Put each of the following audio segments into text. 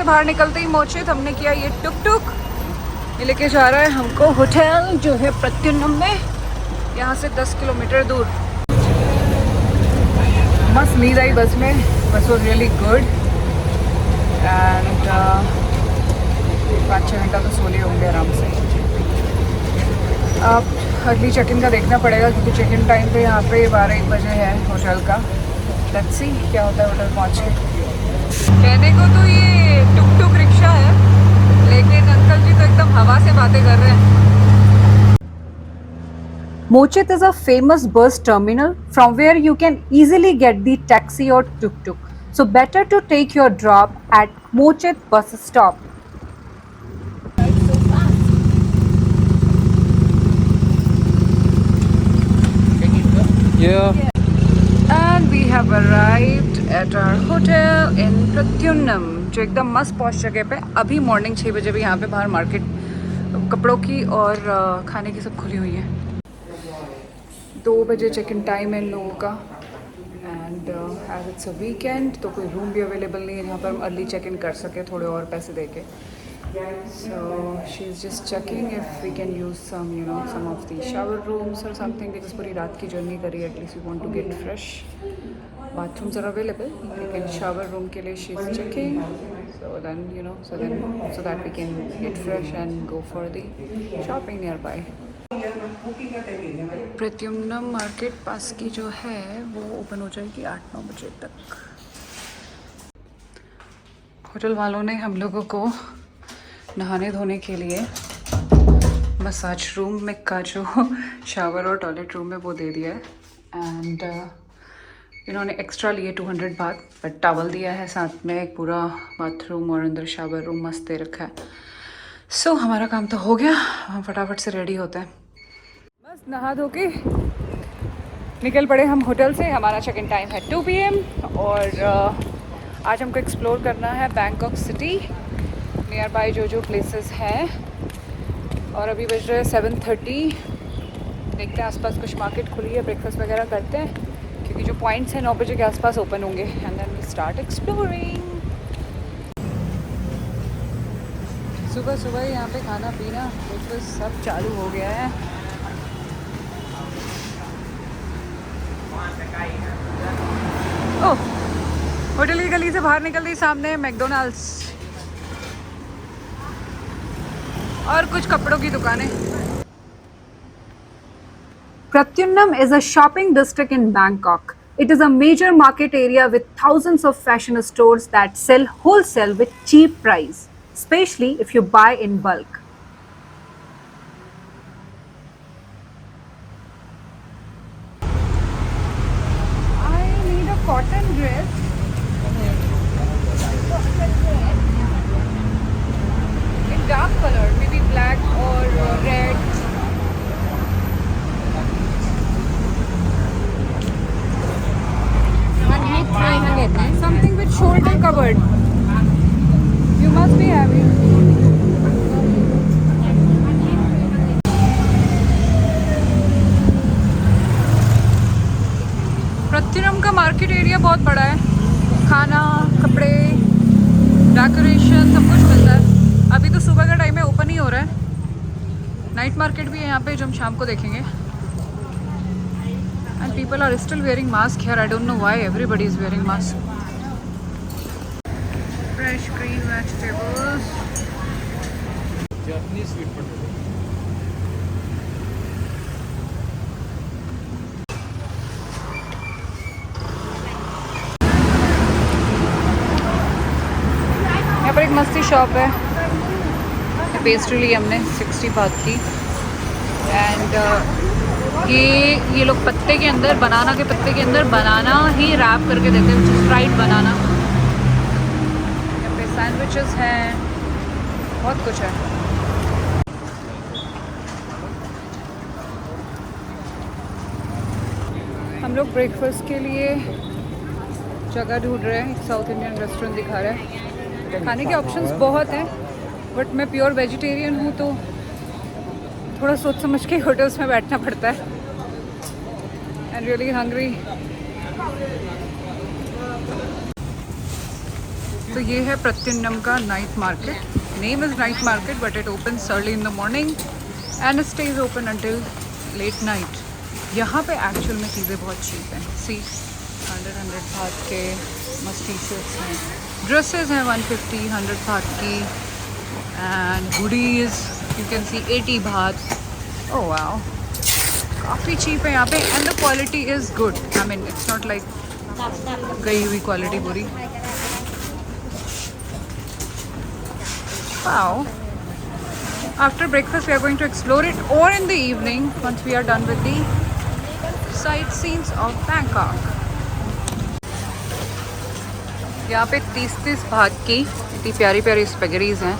बाहर निकलते ही मोचित हमने किया ये टुक टुक, ये लेके जा रहा है हमको होटल जो है प्रत्युन्नम में, यहाँ से 10 किलोमीटर दूर। मस्त नींद आई बस में, बस वॉज रियली गुड एंड 5-6 घंटा तो सो लिए होंगे आराम से। अब अर्ली चेक इन का देखना पड़ेगा क्योंकि चेक इन टाइम पे यहाँ पे 12-1 बजे है होटल का। लेट्स सी क्या होता है होटल पहुँच के। कहने को तो ये टुक टुक रिक्शा है, लेकिन अंकल जी तो एकदम हवा से बातें कर रहे हैं। Mochit is a famous bus terminal from where you can easily get the taxi or tuk-tuk. So better to take your drop at Mochit bus stop. Yeah. And we have arrived at our hotel in Pratyunnam, जो एकदम मस्त posh जगह पे। अभी morning 6 बजे भी यहाँ पे बाहर मार्केट कपड़ों की और खाने की सब खुली हुई है। 2 बजे चेक इन टाइम है इन लोगों का and as it's a weekend तो कोई रूम भी अवेलेबल नहीं है जहाँ पर हम अर्ली चेक इन कर सके थोड़े और पैसे दे के। So she is just checking if we can use some you know some of the shower rooms और समथिंग, बिकॉज पूरी रात की जर्नी करी, at least we want to get fresh. Bathrooms are available, लेकिन शावर रूम के लिए she is checking, so then you know so that we can get fresh and go for the shopping nearby. प्रत्युन्नम market पास की जो है वो open हो जाएगी 8-9 बजे तक। होटल वालों ने हम लोगों को नहाने धोने के लिए मसाज रूम में का जो शावर और टॉयलेट रूम है वो दे दिया है एंड इन्होंने एक्स्ट्रा लिए 200 बात, बट टॉवल दिया है साथ में, एक पूरा बाथरूम और अंदर शावर रूम मस्त दे रखा है। सो हमारा काम तो हो गया, हम फटाफट से रेडी होते हैं। बस नहा धो के निकल पड़े हम होटल से। हमारा चेक इन टाइम है 2 PM और आज हमको एक्सप्लोर करना है बैंकॉक सिटी, नियर बाय जो प्लेसेस हैं। और अभी बज रहे हैं 7:30, देखते हैं आसपास कुछ मार्केट खुली है, ब्रेकफास्ट वगैरह करते हैं क्योंकि जो पॉइंट्स हैं 9 बजे के आसपास ओपन होंगे and then we start exploring. सुबह सुबह यहाँ पे खाना पीना ब्रेकफास्ट सब चालू हो गया है। ओह, होटल की गली से बाहर निकलते ही सामने मैकडोनल्ड्स और कुछ कपड़ों की दुकानें। Pratyunnam is a shopping district in Bangkok. It is a major market area with thousands of fashion stores that sell wholesale with cheap price, especially if you buy in bulk. I need a cotton dress. In dark color, maybe black or red. Something with shoulder covered. You must be having. प्रत्युन्नम का market area बहुत बड़ा है, खाना, कपड़े, decoration सब कुछ मिलता है। अभी तो सुबह का टाइम है, ओपन ही हो रहा है। नाइट मार्केट भी है यहाँ पे जो हम शाम को देखेंगे। And people are still wearing mask here, I don't know why everybody is wearing mask. Fresh green vegetables, Japanese sweet potato. यहाँ पर एक मस्ती शॉप है, पेस्ट्री ली हमने 60 बात की एंड ये लोग पत्ते के अंदर, बनाना के पत्ते के अंदर बनाना ही रैप करके देते हैं, which is फ्राइड बनाना। यहाँ पे सैंडविचेस हैं, बहुत कुछ है। हम लोग ब्रेकफास्ट के लिए जगह ढूंढ रहे हैं, एक साउथ इंडियन रेस्टोरेंट दिखा रहा है। खाने के ऑप्शंस बहुत हैं, बट मैं प्योर वेजिटेरियन हूँ तो थोड़ा सोच समझ के होटल्स में बैठना पड़ता है। And really hungry. तो ये है प्रत्युन्नम का night market. Name is night market but it opens early in the morning and stays open until late night. यहाँ पे एक्चुअल में चीज़ें बहुत चीप हैं. सी 100 बात के मस्त टी शर्ट्स हैं, ड्रेसेस हैं 150 100 बात की and hoodies you can see 80 बात. ओह वाओ, काफ़ी चीप है यहाँ पे and the quality is good. I mean it's not like गई हुई क्वालिटी बुरी. Wow. After breakfast we are going to explore it, or in the evening once we are done with the sightseeing of Bangkok. यहाँ पे 30 बात की इतनी प्यारी प्यारी स्पेगरीज हैं,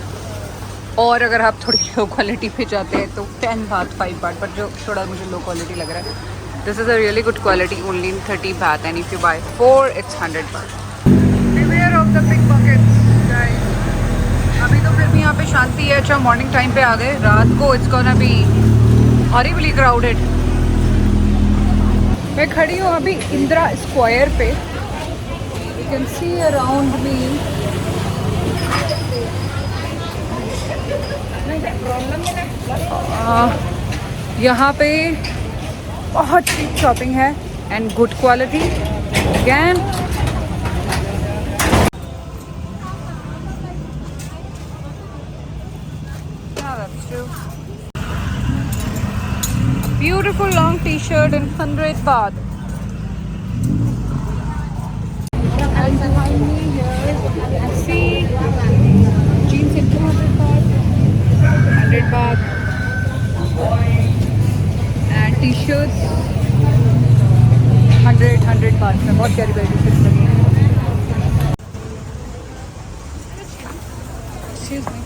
और अगर आप थोड़ी लो क्वालिटी पे जाते हैं तो 10 बात 5 बात, बट जो थोड़ा मुझे लो क्वालिटी लग रहा है. This is a really good quality only in 30 baht and if you buy 4 it's 100 baht. Beware of the pick pockets guys. अभी तो फिर भी यहाँ पे शांति है. अच्छा मॉर्निंग टाइम पे आ गए, रात को it's gonna be horribly crowded. मैं खड़ी हूँ अभी इंदिरा स्क्वायर पे. You can see around me. यहाँ पे बहुत चीप शॉपिंग है and good quality. Again beautiful long t-shirt in 100 baht. And behind me here I see jeans in 200 baht, 100 baht, and t-shirts 100 baht में बहुत प्यारी प्यारी टी-शर्ट्स लगी हैं. Excuse me.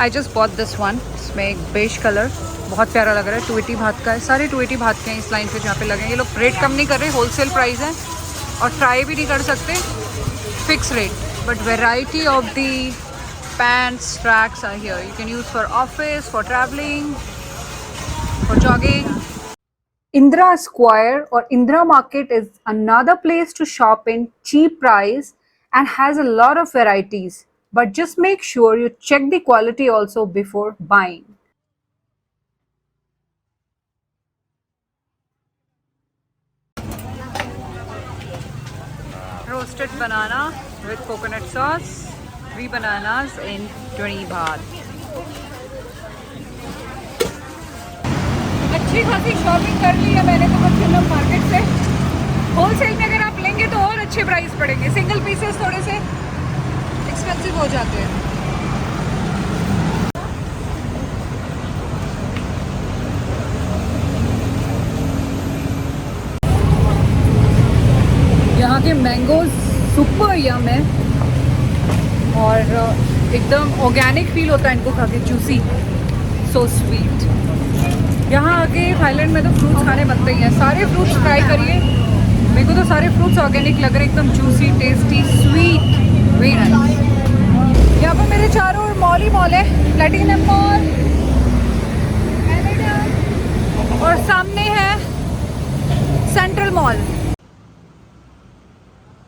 I just bought this one. इसमें एक beige colour बहुत प्यारा लग रहा है. 280 बात का है. सारे 280 बात के हैं इस लाइन पे जहाँ पे लगे हैं. ये लोग रेट कम नहीं कर रहे, होलसेल प्राइस है और ट्राई भी नहीं कर सकते fix rate. But variety of the pants tracks are here. You can use for office, for travelling, for jogging. Indira Square और Indira Market is another place to shop in cheap price and has a lot of varieties, but just make sure you check the quality also before buying. Roasted banana with coconut sauce, 3 bananas in 20 baht. अच्छी खासी shopping कर ली है मैंने तो प्रत्युन्नम market से. Wholesale में अगर आप लेंगे तो और अच्छे प्राइस पड़ेंगे. सिंगल पीसेस थोड़े से एक्सपेंसिव हो जाते हैं. यहाँ के मैंगोज सुपर यम है और एकदम ऑर्गेनिक फील होता है इनको खा के. Juicy, so sweet. यहाँ आके थाईलैंड में तो फ्रूट्स खाने बनते ही हैं. सारे फ्रूट्स ट्राई करिए. मेरे को तो सारे फ्रूट्स ऑर्गेनिक लग रहे हैं, एकदम juicy, tasty, sweet, very nice. यहाँ पर मेरे चारों ओर मॉल ही मॉल है. प्लैटिनम मॉल और सामने है central mall.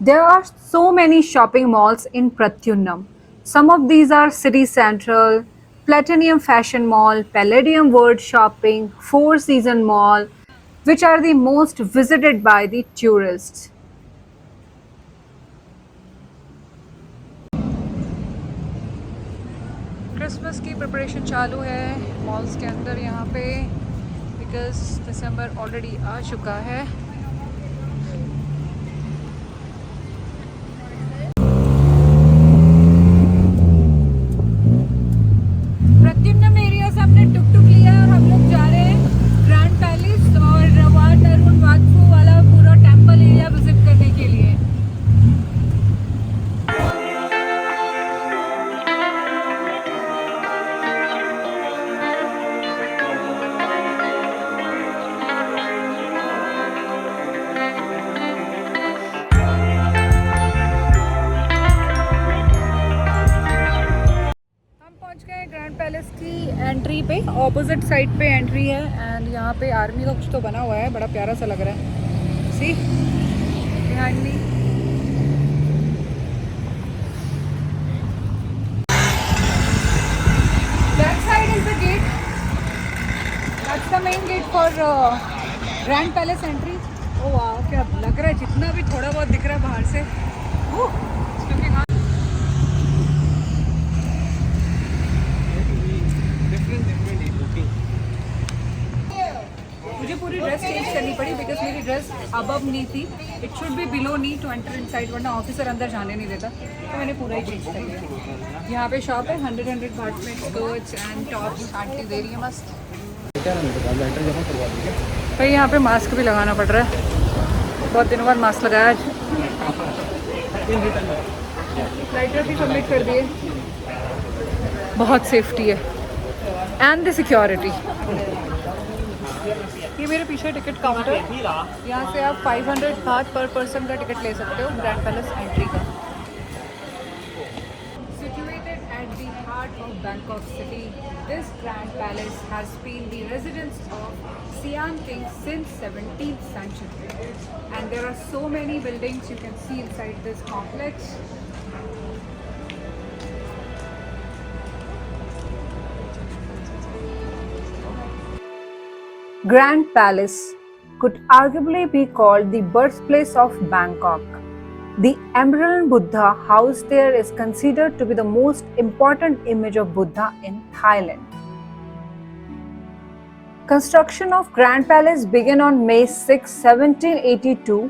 There are so many shopping malls in Pratyunnam. Some of these are City Central, Platinum Fashion Mall, Palladium World Shopping, Four Season Mall, which are the most visited by the tourists. Christmas की preparation चालू है malls के अंदर यहाँ पे, because December already आ चुका है. प्रत्युन्नम area से हमने टुक टुक लिया और हम लोग जा रहे हैं ग्रैंड पैलेस और वाट अरुण वाटफू वाला पूरा टेम्पल एरिया विजिट करने के लिए. पैलेस की एंट्री पे ऑपोजिट साइड पे एंट्री है एंड यहाँ पे आर्मी का कुछ तो बना हुआ है, बड़ा प्यारा सा लग रहा है. See behind me for Grand Palace entry. ओ वाह, क्या लग रहा है, जितना भी थोड़ा बहुत दिख रहा है बाहर से। मुझे पूरी ड्रेस चेंज करनी पड़ी बिकॉज मेरी ड्रेस अबव नी थी, it should be below knee to enter inside, वरना ऑफिसर अंदर जाने नहीं देता, तो मैंने पूरा ही चेंज कर लिया। यहाँ पे शॉप है, 100 बात में स्कर्ट्स एंड टॉप्स आंटी दे रही है मस्त। भाई यहाँ पे मास्क भी लगाना पड़ रहा है, बहुत दिनों बाद मास्क लगाया आज। लाइटर भी सबमिट कर दिए, बहुत सेफ्टी है एंड द सिक्योरिटी। ये मेरे पीछे टिकट काउंटर, यहाँ से आप 500 बात पर पर्सन का टिकट ले सकते हो ग्रैंड पैलेस एंट्री का। Situated at the heart of Bangkok city, this Grand Palace has been the residence of Siam King since 17th century, and there are so many buildings you can see inside this complex. Grand Palace could arguably be called the birthplace of Bangkok. The Emerald Buddha housed there is considered to be the most important image of Buddha in Thailand. Construction of Grand Palace began on May 6, 1782,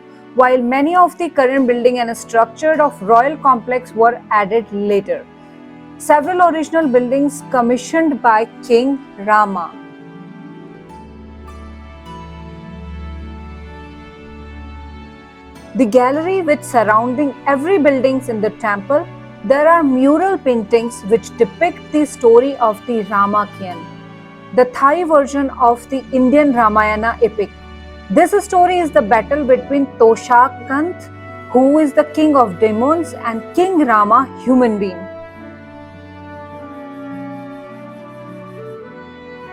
while many of the current building and structure of Royal Complex were added later. Several original buildings commissioned by King Rama. The gallery which surrounding every buildings in the temple, there are mural paintings which depict the story of the Ramakien, the Thai version of the Indian Ramayana epic. This story is the battle between Toshakant, who is the king of demons, and King Rama, human being.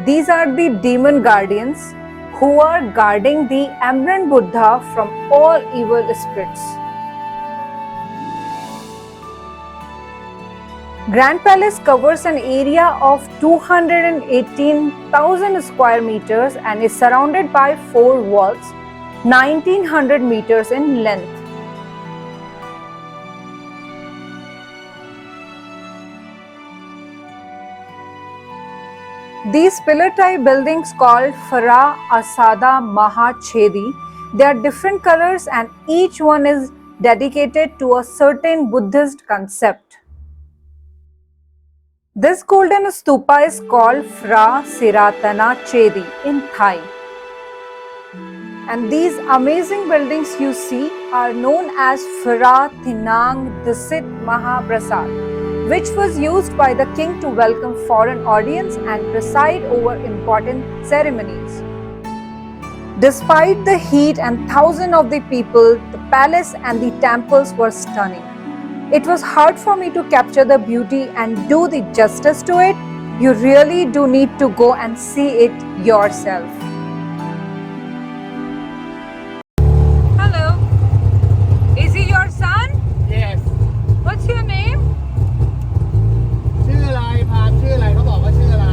These are the demon guardians who are guarding the Emerald Buddha from all evil spirits. Grand Palace covers an area of 218,000 square meters and is surrounded by 4 walls, 1900 meters in length. These pillar-type buildings called Phara Asada Mahachedi, they are different colors and each one is dedicated to a certain Buddhist concept. This golden stupa is called Phra Siratana Chedi in Thai. And these amazing buildings you see are known as Phra Thinang Disit Mahaprasad, which was used by the king to welcome foreign audience and preside over important ceremonies. Despite the heat and thousands of the people, the palace and the temples were stunning. It was hard for me to capture the beauty and do the justice to it. You really do need to go and see it yourself. Hello, is he your son? Yes. What's your name? ชื่ออะไรพามชื่ออะไรเขาบอกว่าชื่ออะไร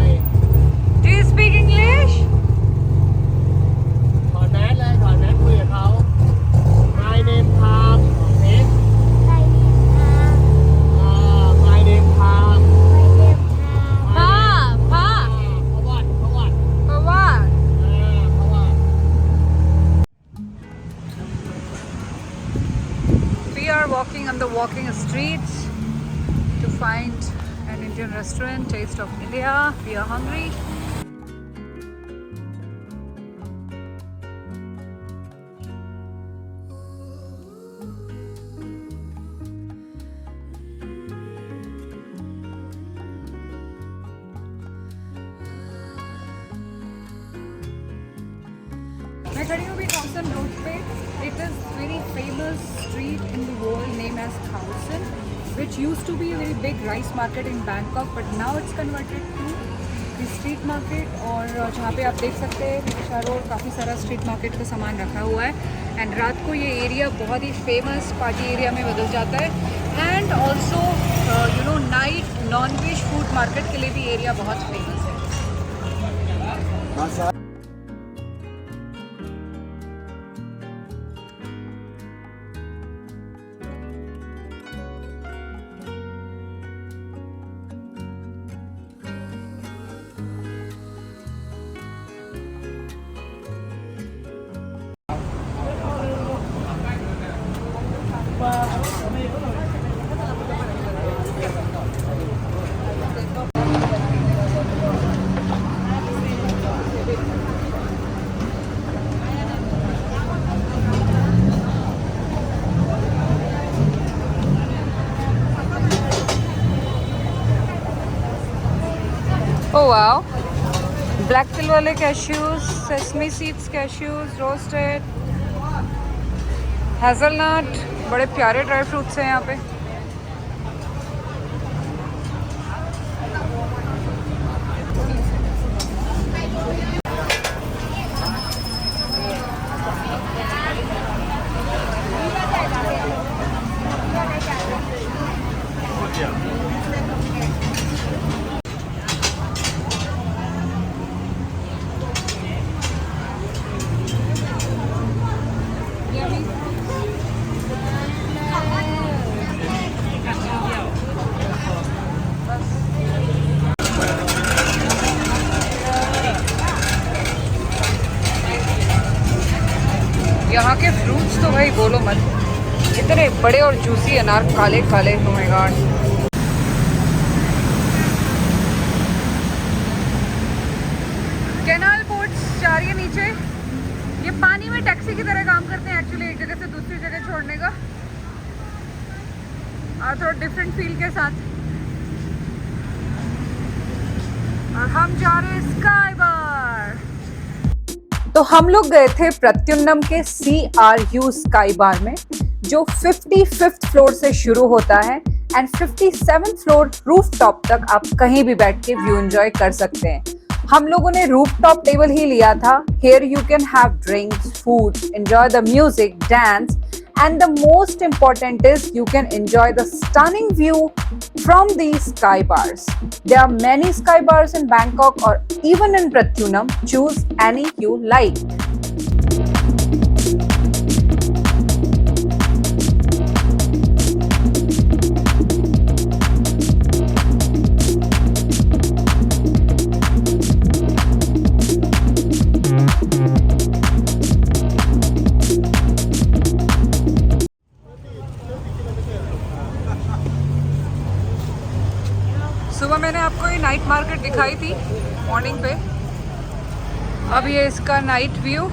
Do you speak English? ถอดแมสเลยถอดแมสคุยกับเขา My name พามเอ๊ะ My name พาม Pa, Pa. เขาวัด For what? เขาวัด We are walking on the walking streets to find an Indian restaurant, Taste of India. We are hungry. मैं खड़ी हूँ अभी Thompson road पे. It is very famous street in the world named as Khausan, which used to be a very big rice market in Bangkok, but now it's converted to the street market. और जहाँ पे आप देख सकते हैं rickshaw road, काफ़ी सारा street market का सामान रखा हुआ है. एंड रात को ये एरिया बहुत ही फेमस पार्टी एरिया में बदल जाता है. And also night non veg food market के लिए भी एरिया बहुत फेमस है. Oh wow. ब्लैक पिल वाले cashews, sesame seeds cashews, roasted hazelnut, बड़े प्यारे ड्राई फ्रूट्स हैं यहाँ पे। यहाँ के फ्रूट्स तो भाई बोलो मत, इतने बड़े और जूसी अनार, काले काले। oh my god। Canal boats जा रही है नीचे, ये पानी में टैक्सी की तरह काम करते हैं एक्चुअली, एक जगह से दूसरी जगह छोड़ने का, और थोड़ा डिफरेंट फील के साथ। और हम जा रहे हैं स्काई बार। तो हम लोग गए थे प्रत्युन्नम के CRU स्काई बार में, जो 55th फ्लोर से शुरू होता है and 57th floor roof top तक आप कहीं भी बैठ के व्यू एंजॉय कर सकते हैं। हम लोगों ने रूफ टॉप टेबल ही लिया था। Here you can have drinks, food, enjoy the music, dance, and the most important is you can enjoy the stunning view from these sky bars. There are many sky bars in Bangkok or even in Pratyunam. Choose any you like. सुबह मैंने आपको ये night market दिखाई थी morning पे, अब ये इसका नाइट व्यू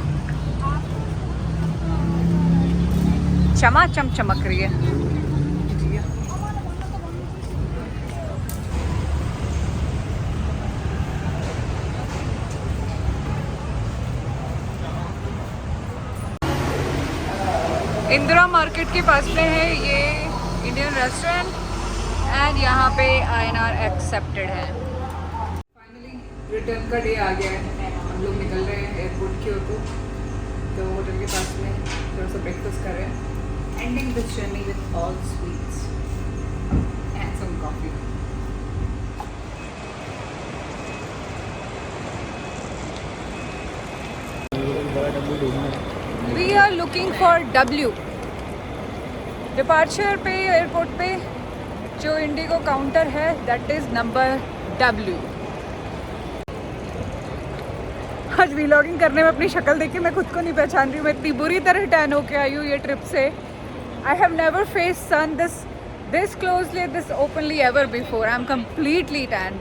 चमाचम चमक रही है। इंदिरा मार्केट के पास में है ये इंडियन रेस्टोरेंट, एंड यहाँ पे INR एक्सेप्टेड है। फाइनली रिटर्न का डे आ गया है, हम लोग निकल रहे हैं एयरपोर्ट की ओर को। तो होटल के पास में थोड़ा सा ब्रेकफास्ट कर रहे हैं, ending this journey with all sweets and some coffee. We are looking for W। Departure पे एयरपोर्ट पे जो इंडिगो काउंटर है दैट इज नंबर W। आज व्लॉगिंग करने में अपनी शक्ल देख के मैं खुद को नहीं पहचान रही हूँ, मैं इतनी बुरी तरह टैन होके आई हूँ ये ट्रिप से। I have never face sun this closely, this openly ever before. I am completely tan.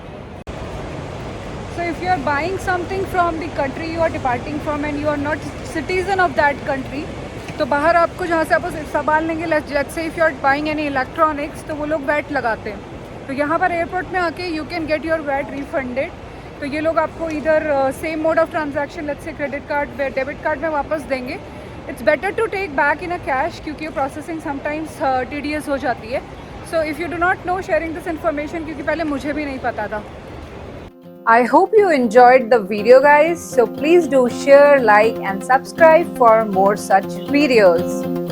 So if you are buying something from the country you are departing from and you are not citizen of that country, तो बाहर आपको जहाँ से आप सामान लेंगे, let's say if you are buying any electronics, तो वो लोग वैट लगाते हैं। तो यहाँ पर एयरपोर्ट में आके you can get your VAT refunded। तो ये लोग आपको इधर same mode of transaction, let's say credit card debit card में वापस देंगे। It's better to take back in a cash, क्योंकि प्रोसेसिंग समटाइम्स tedious हो जाती है। So if you do not know, sharing this information, क्योंकि पहले मुझे भी नहीं पता था। I hope you enjoyed the video guys, so please do share, like and subscribe for more such videos.